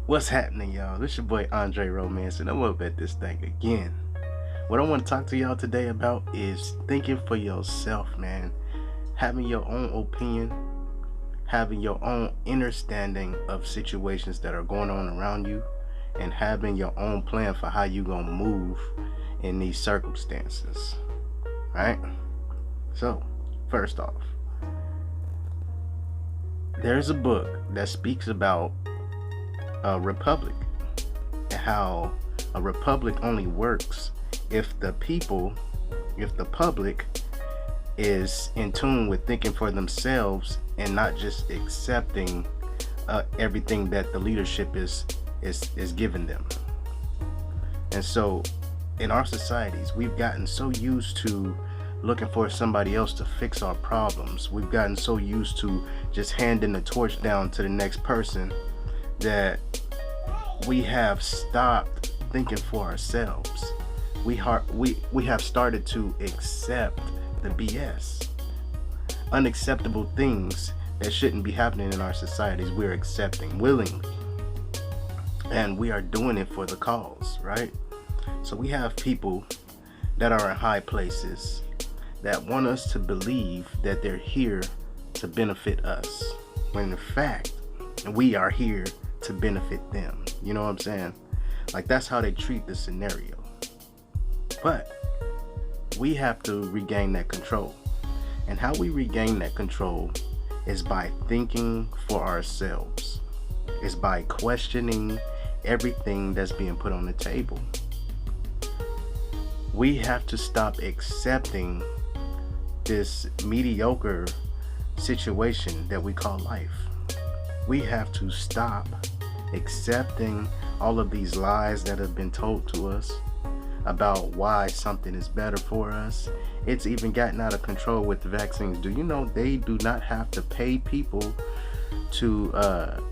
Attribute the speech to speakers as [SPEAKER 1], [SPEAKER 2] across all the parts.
[SPEAKER 1] What's happening, y'all? This your boy Andre Romance, and I'm up at this thing again. What I want to talk to y'all today about is thinking for yourself, man. Having your own opinion, having your own understanding of situations that are going on around you, and having your own plan for how you gonna move in these circumstances. Right? So, first off, there's a book that speaks about a republic and how a republic only works if the people, if the public is in tune with thinking for themselves and not just accepting everything that the leadership is giving them. And so in our societies, we've gotten so used to looking for somebody else to fix our problems. We've gotten so used to just handing the torch down to the next person that we have stopped thinking for ourselves. We have started to accept the BS. Unacceptable things that shouldn't be happening in our societies, we're accepting willingly. And we are doing it for the cause, right? So we have people that are in high places that want us to believe that they're here to benefit us, when in fact we are here to benefit them. You know what I'm saying? Like, that's how they treat the scenario. But we have to regain that control. And how we regain that control is by thinking for ourselves. It's by questioning everything that's being put on the table. We have to stop accepting this mediocre situation that we call life. We have to stop accepting all of these lies that have been told to us about why something is better for us. It's even gotten out of control with the vaccines. Do you know they do not have to pay people to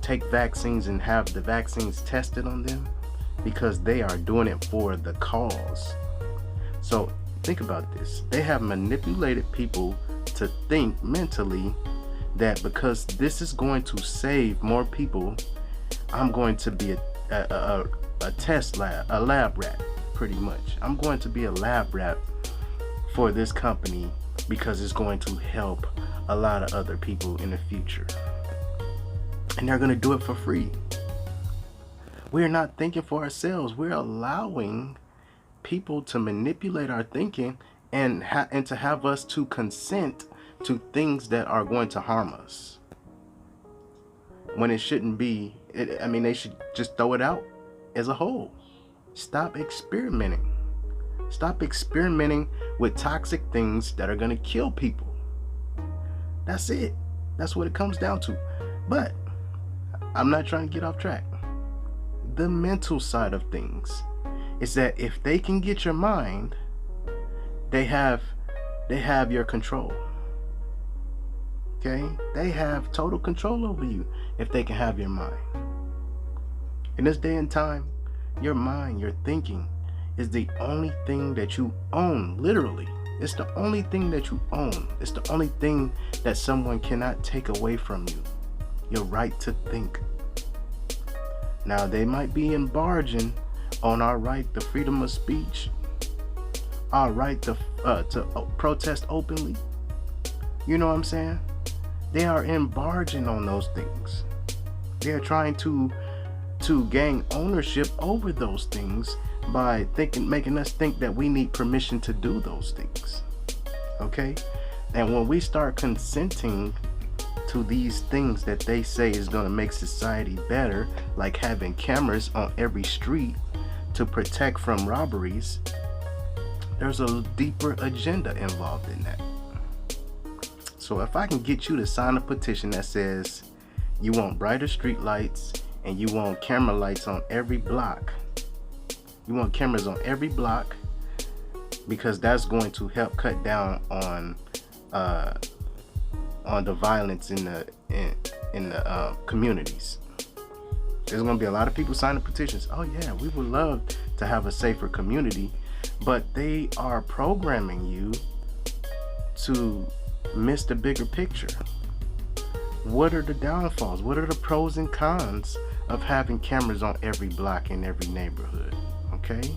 [SPEAKER 1] take vaccines and have the vaccines tested on them, because they are doing it for the cause? So think about this. They have manipulated people to think mentally that because this is going to save more people, I'm going to be a test lab, a lab rat, pretty much. I'm going to be a lab rat for this company because it's going to help a lot of other people in the future. And they're going to do it for free. We're not thinking for ourselves. We're allowing people to manipulate our thinking and to have us to consent to things that are going to harm us, when it shouldn't be. They should just throw it out as a whole. Stop experimenting. Stop experimenting with toxic things that are going to kill people. That's it. That's what it comes down to. But I'm not trying to get off track. The mental side of things is that if they can get your mind, they have your control. Okay? They have total control over you if they can have your mind. In this day and time, your mind, your thinking is the only thing that you own, literally. It's the only thing that you own. It's the only thing that someone cannot take away from you. Your right to think. Now, they might be embarging on our right to freedom of speech, our right to protest openly. You know what I'm saying? They are embarging on those things. They are trying to gain ownership over those things by making us think that we need permission to do those things. Okay? And when we start consenting to these things that they say is going to make society better, like having cameras on every street to protect from robberies, there's a deeper agenda involved in that. So if I can get you to sign a petition that says you want brighter street lights and you want camera lights on every block, you want cameras on every block, because that's going to help cut down on the violence in the communities. There's going to be a lot of people signing petitions. Oh yeah, we would love to have a safer community, but they are programming you to miss the bigger picture. What are the downfalls? What are the pros and cons of having cameras on every block in every neighborhood. Okay?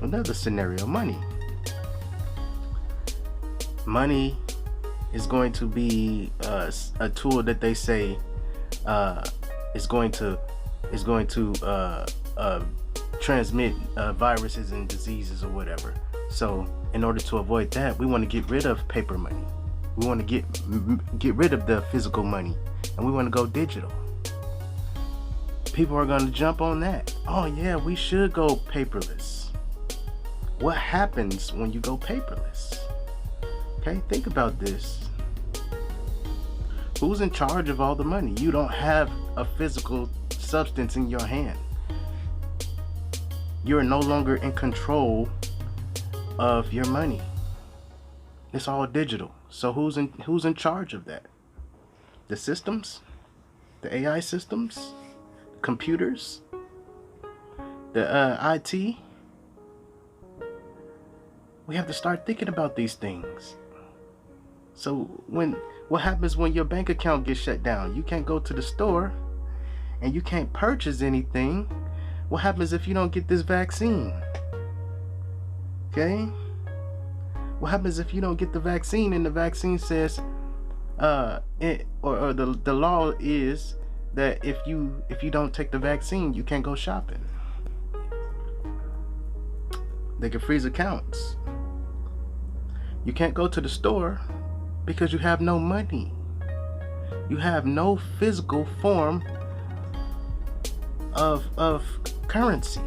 [SPEAKER 1] Another scenario, money. Money is going to be a tool that they say is going to transmit viruses and diseases or whatever. So in order to avoid that, we want to get rid of paper money. We want to get rid of the physical money, and we want to go digital. People are going to jump on that. Oh yeah, we should go paperless. What happens when you go paperless? Okay, think about this. Who's in charge of all the money? You don't have a physical substance in your hand. You're no longer in control of your money. It's all digital. So who's in charge of that? The systems? The AI systems? Computers? The IT? We have to start thinking about these things. So what happens when your bank account gets shut down? You can't go to the store and you can't purchase anything. What happens if you don't get this vaccine? Okay? What happens if you don't get the vaccine and the vaccine says the law is that if you don't take the vaccine, you can't go shopping. They can freeze accounts. You can't go to the store because you have no money. You have no physical form of currency.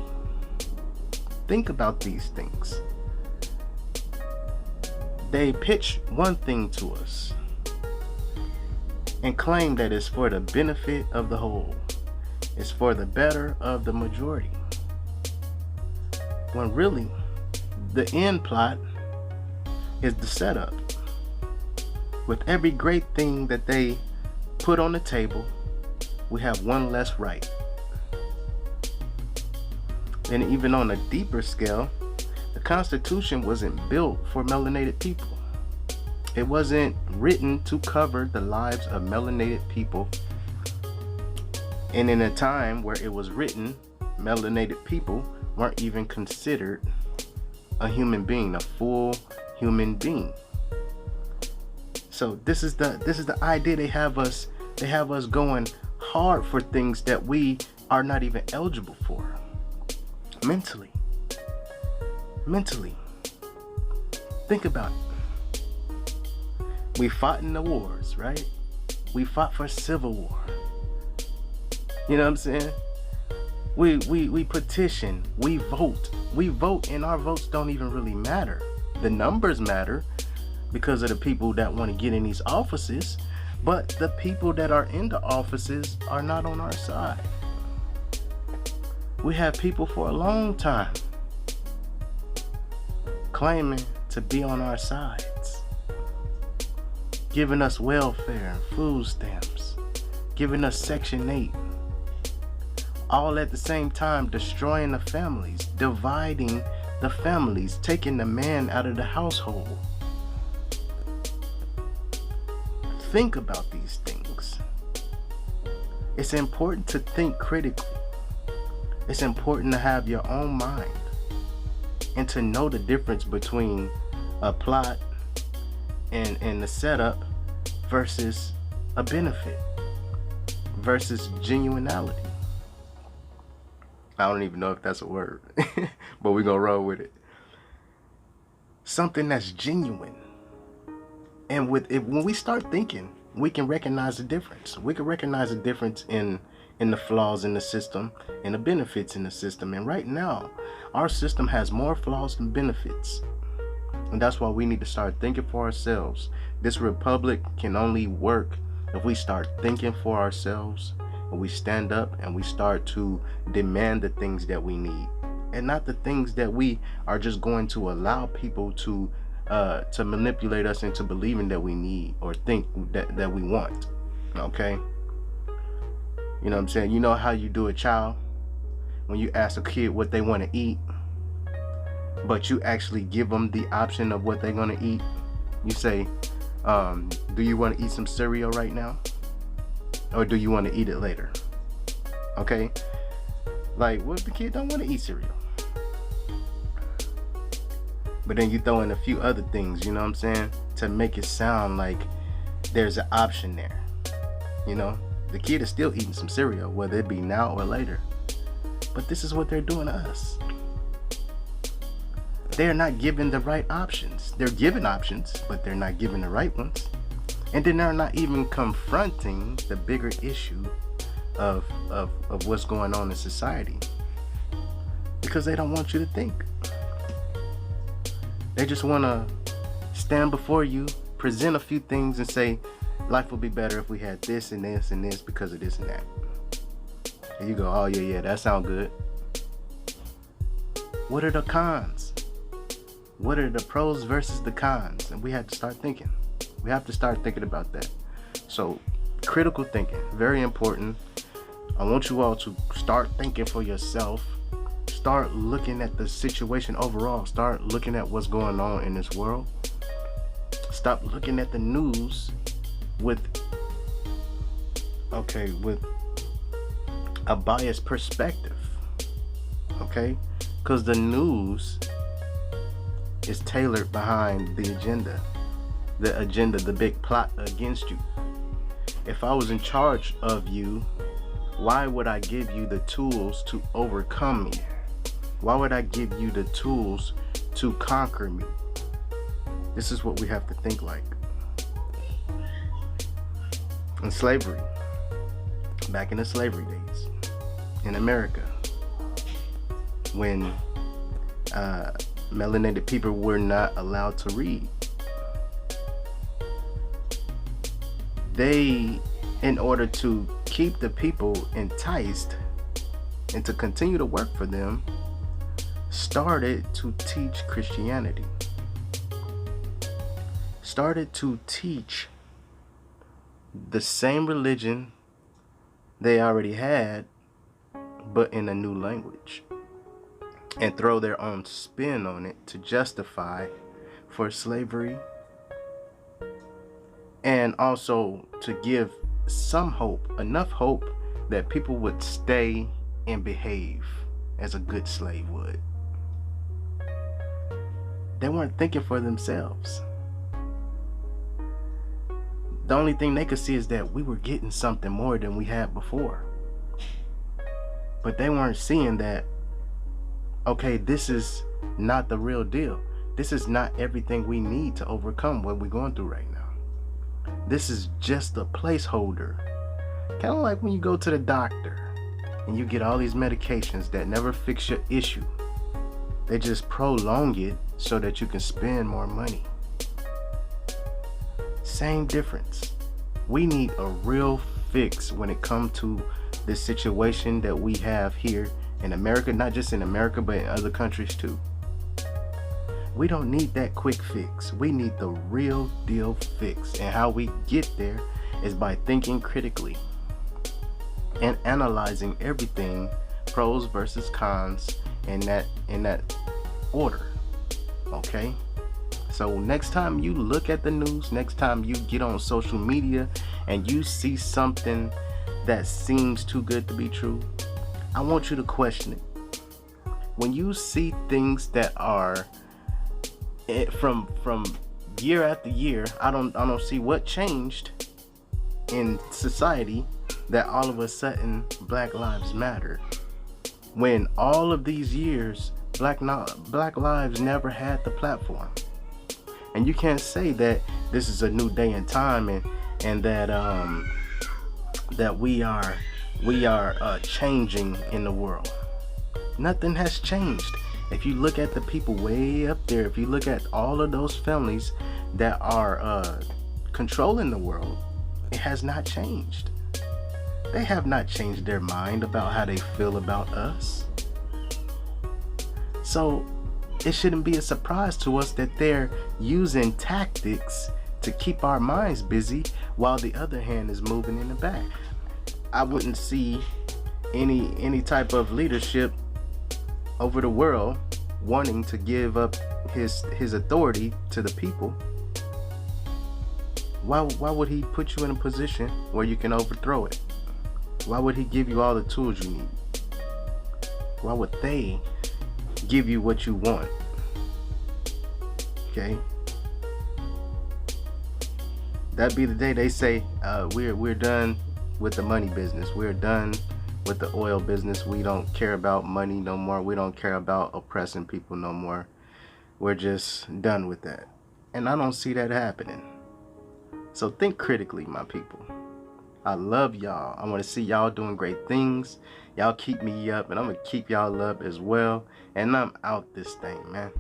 [SPEAKER 1] Think about these things. They pitch one thing to us and claim that it's for the benefit of the whole. It's for the better of the majority. When really, the end plot is the setup. With every great thing that they put on the table, we have one less right. And even on a deeper scale, the Constitution wasn't built for melanated people. It wasn't written to cover the lives of melanated people. And in a time where it was written, melanated people weren't even considered a human being, a full human being. So this is the idea. They have us going hard for things that we are not even eligible for. Mentally. Think about it. We fought in the wars, right? We fought for civil war. You know what I'm saying? We petition, we vote, and our votes don't even really matter. The numbers matter because of the people that want to get in these offices, but the people that are in the offices are not on our side. We have people for a long time claiming to be on our sides, giving us welfare and food stamps, giving us Section 8, all at the same time destroying the families, dividing the families, taking the man out of the household. Think about these things. It's important to think critically. It's important to have your own mind and to know the difference between a plot and the setup versus a benefit versus genuinity. I don't even know if that's a word, but we're gonna roll with it. Something that's genuine. And when we start thinking, we can recognize the difference. We can recognize the difference in the flaws in the system and the benefits in the system. And right now, our system has more flaws than benefits. And that's why we need to start thinking for ourselves. This republic can only work if we start thinking for ourselves, and we stand up and we start to demand the things that we need, and not the things that we are just going to allow people to manipulate us into believing that we need or think that we want. Okay? You know what I'm saying? You know how you do a child when you ask a kid what they want to eat, but you actually give them the option of what they're going to eat. You say, do you want to eat some cereal right now? or do you want to eat it later? Okay? Like, what if the kid don't want to eat cereal? But then you throw in a few other things, you know what I'm saying, to make it sound like there's an option there. You know, the kid is still eating some cereal, whether it be now or later. But this is what they're doing to us. They're not giving the right options. They're giving options, but they're not giving the right ones. And then they're not even confronting the bigger issue of what's going on in society, because they don't want you to think. They just want to stand before you, present a few things, and say, life would be better if we had this and this and this because of this and that. And you go, oh yeah, that sounds good. What are the cons? What are the pros versus the cons? And we have to start thinking. We have to start thinking about that. So, critical thinking, very important. I want you all to start thinking for yourself. Start looking at the situation overall. Start looking at what's going on in this world. Stop looking at the news with a biased perspective. Okay? Because the news is tailored behind the agenda, the big plot against you. If I was in charge of you, why would I give you the tools to overcome me? Why would I give you the tools to conquer me? This is what we have to think like. In slavery, back in the slavery days, in America, when melanated people were not allowed to read, they, in order to keep the people enticed and to continue to work for them, started to teach Christianity. Started to teach the same religion they already had, but in a new language, and throw their own spin on it to justify for slavery, and also to give some hope, enough hope that people would stay and behave as a good slave would. They weren't thinking for themselves. The only thing they could see is that we were getting something more than we had before. But they weren't seeing that, okay, this is not the real deal. This is not everything we need to overcome what we're going through right now. This is just a placeholder. Kind of like when you go to the doctor and you get all these medications that never fix your issue. They just prolong it so that you can spend more money. Same difference. We need a real fix when it comes to this situation that we have here in America, not just in America, but in other countries too. We don't need that quick fix. We need the real deal fix. And how we get there is by thinking critically and analyzing everything, pros versus cons, in that order. Okay? So next time you look at the news, next time you get on social media and you see something that seems too good to be true, I want you to question it. When you see things that are from year after year, I don't see what changed in society that all of a sudden Black Lives Matter. When all of these years Black lives never had the platform. And you can't say that this is a new day and time and that that we are changing in the world. Nothing has changed. If you look at the people way up there, if you look at all of those families that are controlling the world, it has not changed. They have not changed their mind about how they feel about us. So it shouldn't be a surprise to us that they're using tactics to keep our minds busy while the other hand is moving in the back. I wouldn't see any type of leadership over the world wanting to give up his authority to the people Why would he put you in a position where you can overthrow it? Why would he give you all the tools you need? Why would they give you what you want? Okay? That be the day they say, we're done with the money business. We're done with the oil business. We don't care about money no more. We don't care about oppressing people no more. We're just done with that. And I don't see that happening. So think critically, my people. I love y'all. I want to see y'all doing great things. Y'all keep me up, and I'm going to keep y'all up as well. And I'm out this thing, man.